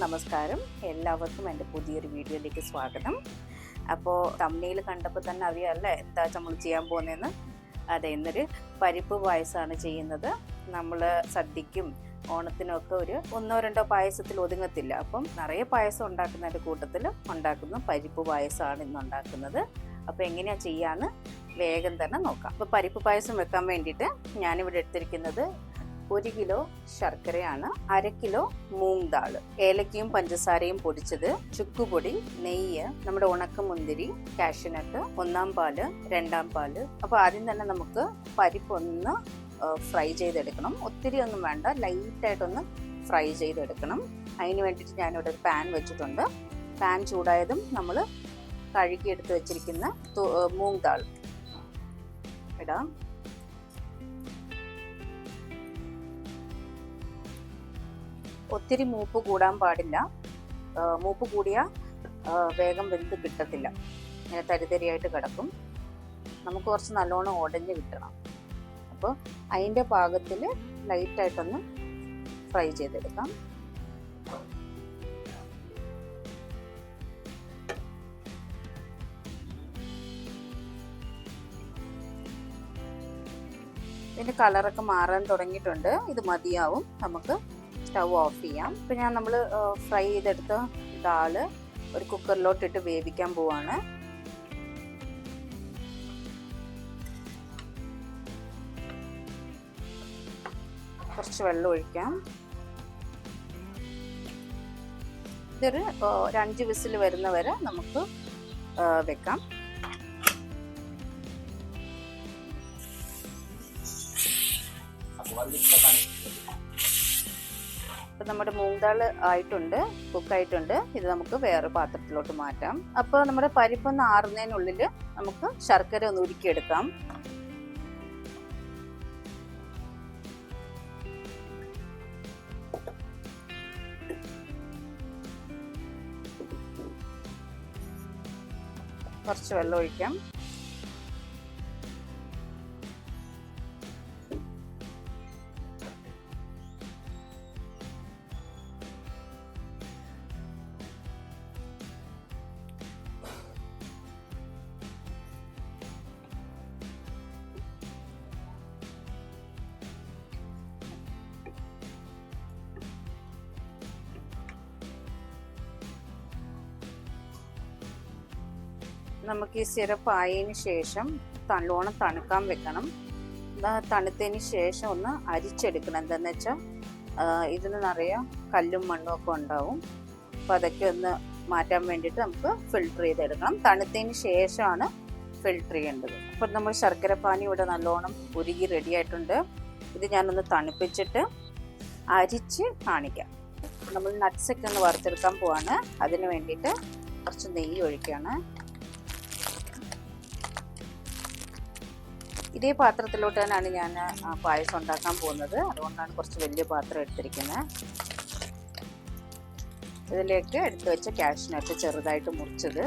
നമസ്കാരം. എല്ലാവർക്കും എൻ്റെ പുതിയൊരു വീഡിയോയിലേക്ക് സ്വാഗതം. അപ്പോൾ തമ്മിൽ കണ്ടപ്പോൾ തന്നെ അറിയാമല്ലേ എന്താ നമ്മൾ ചെയ്യാൻ പോകുന്നതെന്ന്. അതെ, ഇന്നൊരു പരിപ്പ് പായസമാണ് ചെയ്യുന്നത്. നമ്മൾ സദ്യക്കും ഓണത്തിനൊക്കെ ഒരു 1-2 പായസത്തിൽ ഒതുങ്ങത്തില്ല. അപ്പം നിറയെ പായസം ഉണ്ടാക്കുന്നതിൻ്റെ കൂട്ടത്തിൽ ഉണ്ടാക്കുന്ന പരിപ്പ് പായസമാണ് ഇന്ന് ഉണ്ടാക്കുന്നത്. അപ്പോൾ എങ്ങനെയാണ് ചെയ്യാമെന്ന് വേഗം തന്നെ നോക്കാം. അപ്പോൾ പരിപ്പ് പായസം വെക്കാൻ വേണ്ടിയിട്ട് ഞാനിവിടെ എടുത്തിരിക്കുന്നത് 1 കിലോ ശർക്കരയാണ്, 1/2 കിലോ മൂങ് ദാൾ, ഏലക്കയും പഞ്ചസാരയും പൊടിച്ചത്, ചുക്കുപൊടി, നെയ്യ്, നമ്മുടെ ഉണക്കമുന്തിരി, കാഷ്യൂനട്ട്, 1-ാം പാല്, 2-ാം പാല്. അപ്പോൾ ആദ്യം തന്നെ നമുക്ക് പരിപ്പൊന്ന് ഫ്രൈ ചെയ്തെടുക്കണം. ഒത്തിരി ഒന്നും വേണ്ട, ലൈറ്റായിട്ടൊന്ന് ഫ്രൈ ചെയ്തെടുക്കണം. അതിന് വേണ്ടിയിട്ട് ഞാനിവിടെ ഒരു പാൻ വെച്ചിട്ടുണ്ട്. പാൻ ചൂടായതും നമ്മൾ കഴുകി എടുത്ത് വെച്ചിരിക്കുന്ന മൂങ് ദാൾ ഇടാം. ഒത്തിരി മൂപ്പ് കൂടാൻ പാടില്ല. മൂപ്പ് കൂടിയാൽ വേഗം വെന്ത് കിട്ടത്തില്ല, ഇങ്ങനെ തരിതരിയായിട്ട് കിടക്കും. നമുക്ക് കുറച്ച് നല്ലോണം ഉടഞ്ഞ് കിട്ടണം. അപ്പോൾ അതിൻ്റെ പാകത്തിൽ ലൈറ്റായിട്ടൊന്ന് ഫ്രൈ ചെയ്തെടുക്കാം. ഇതിൻ്റെ കളറൊക്കെ മാറാൻ തുടങ്ങിയിട്ടുണ്ട്. ഇത് മതിയാവും, നമുക്ക് സ്റ്റൗ ഓഫ് ചെയ്യാം. ഇപ്പം നമ്മൾ ഫ്രൈ ചെയ്തെടുത്ത ദാല് ഒരു കുക്കറിലോട്ടിട്ട് വേവിക്കാൻ പോവാണ്. കുറച്ച് വെള്ളം ഒഴിക്കാം. ഇതൊരു 5 വിസിൽ വരുന്നവരെ നമുക്ക് വെക്കാം. അപ്പം നമ്മുടെ മൂങ് ദാൾ ആയിട്ടുണ്ട്, കുക്കായിട്ടുണ്ട്. ഇത് നമുക്ക് വേറെ പാത്രത്തിലോട്ട് മാറ്റാം. അപ്പോൾ നമ്മുടെ പരിപ്പൊന്ന് ആറുന്നതിനുള്ളിൽ നമുക്ക് ശർക്കര ഒന്ന് ഉരുക്കിയെടുക്കാം. കുറച്ച് വെള്ളം ഒഴിക്കാം. നമുക്ക് ഈ സിറപ്പ് ആയതിന് ശേഷം നല്ലോണം തണുക്കാൻ വെക്കണം. തണുത്തതിന് ശേഷം ഒന്ന് അരിച്ചെടുക്കണം. എന്താണെന്ന് വെച്ചാൽ ഇതിന് നിറയെ കല്ലും മണ്ണും ഒക്കെ ഉണ്ടാവും. അപ്പോൾ അതൊക്കെ ഒന്ന് മാറ്റാൻ വേണ്ടിയിട്ട് നമുക്ക് ഫിൽട്ടർ ചെയ്തെടുക്കണം. തണുത്തതിന് ശേഷമാണ് ഫിൽട്ടർ ചെയ്യേണ്ടത്. അപ്പോൾ നമ്മൾ ശർക്കരപ്പാനി ഇവിടെ നല്ലോണം ഉരുകി റെഡി ആയിട്ടുണ്ട്. ഇത് ഞാനൊന്ന് തണുപ്പിച്ചിട്ട് അരിച്ച് കാണിക്കാം. നമ്മൾ നട്ട്സൊക്കെ ഒന്ന് വറുത്തെടുക്കാൻ പോവാണ്. അതിന് വേണ്ടിയിട്ട് കുറച്ച് നെയ്യ് ഒഴിക്കുകയാണ്. ഇതേ പാത്രത്തിലോട്ട് തന്നെയാണ് ഞാൻ പായസം ഉണ്ടാക്കാൻ പോകുന്നത്. അതുകൊണ്ടാണ് കുറച്ച് വലിയ പാത്രം എടുത്തിരിക്കുന്നത്. ഇതിലേക്ക് എടുത്തു വെച്ച കാഷ്യൂനട്ട് ചെറുതായിട്ട് മുറിച്ചത്,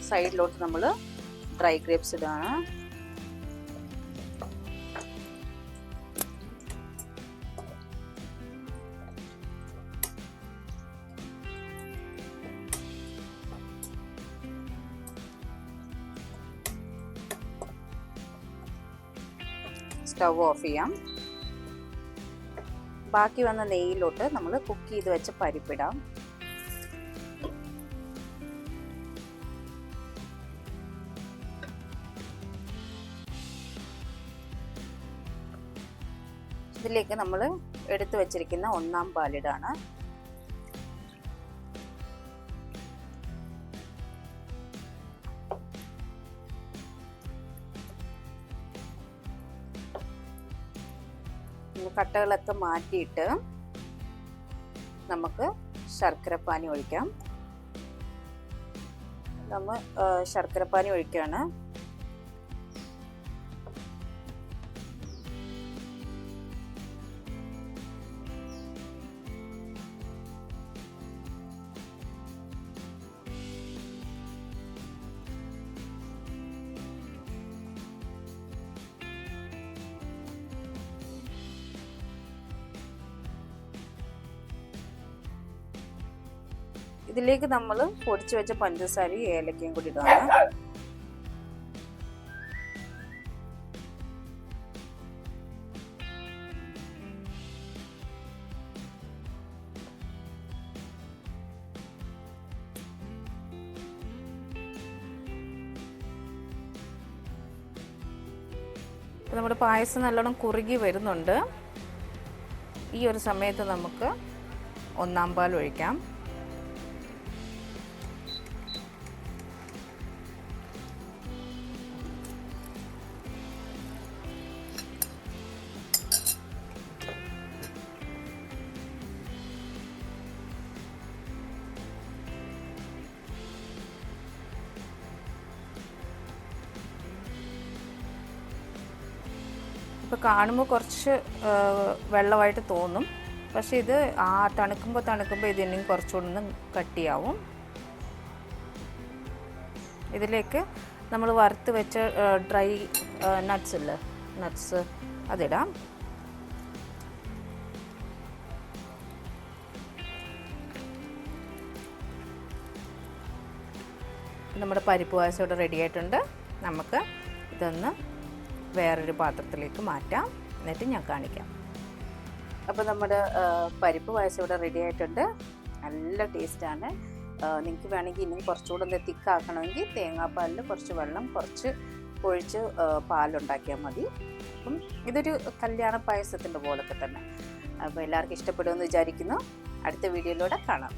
സൈഡിലോട്ട് നമ്മൾ ഡ്രൈ ഗ്രേപ്സ് ഇടാണ്. സ്റ്റൗ ഓഫ് ചെയ്യാം. ബാക്കി വന്ന നെയ്യിലോട്ട് നമ്മൾ കുക്ക് ചെയ്ത് വെച്ച പരിപ്പിടാം. ഇതിലേക്ക് നമ്മൾ എടുത്തു വച്ചിരിക്കുന്ന 1-ാം പാലിടാണ്. കട്ടകളൊക്കെ മാറ്റിയിട്ട് നമുക്ക് ശർക്കരപ്പാനി ഒഴിക്കാം. നമ്മൾ ശർക്കരപ്പാനി ഒഴിക്കുകയാണ്. ഇതിലേക്ക് നമ്മൾ പൊടിച്ചു വെച്ച പഞ്ചസാരയും ഏലക്കയും കൂടി ഇടണം. നമ്മുടെ പായസം നല്ലോണം കുറുകി വരുന്നുണ്ട്. ഈ ഒരു സമയത്ത് നമുക്ക് ഒന്നാം പാൽ ഒഴിക്കാം. ഇപ്പോൾ കാണുമ്പോൾ കുറച്ച് വെള്ളമായിട്ട് തോന്നും, പക്ഷേ ഇത് തണുക്കുമ്പോൾ ഇത് ഇനിയും കുറച്ചുകൂടെ കട്ടിയാവും. ഇതിലേക്ക് നമ്മൾ വറുത്ത് വെച്ച ഡ്രൈ നട്ട്സ് അതിടാം. നമ്മുടെ പരിപ്പ് പായസം ഇവിടെ റെഡി ആയിട്ടുണ്ട്. നമുക്ക് ഇതൊന്ന് വേറൊരു പാത്രത്തിലേക്ക് മാറ്റാം, എന്നിട്ട് ഞാൻ കാണിക്കാം. അപ്പോൾ നമ്മുടെ പരിപ്പ് പായസം ഇവിടെ റെഡി ആയിട്ടുണ്ട്. നല്ല ടേസ്റ്റാണ്. നിങ്ങൾക്ക് വേണമെങ്കിൽ ഇനിയും കുറച്ചുകൂടെ ഒന്ന് തിക്കാക്കണമെങ്കിൽ തേങ്ങാപ്പാലിൽ കുറച്ച് വെള്ളം കുറച്ച് ഒഴിച്ച് പാലുണ്ടാക്കിയാൽ മതി. അപ്പം ഇതൊരു കല്യാണ പായസത്തിൻ്റെ പോലൊക്കെ തന്നെ. അപ്പോൾ എല്ലാവർക്കും ഇഷ്ടപ്പെടുമെന്ന് വിചാരിക്കുന്നു. അടുത്ത വീഡിയോയിലൂടെ കാണാം.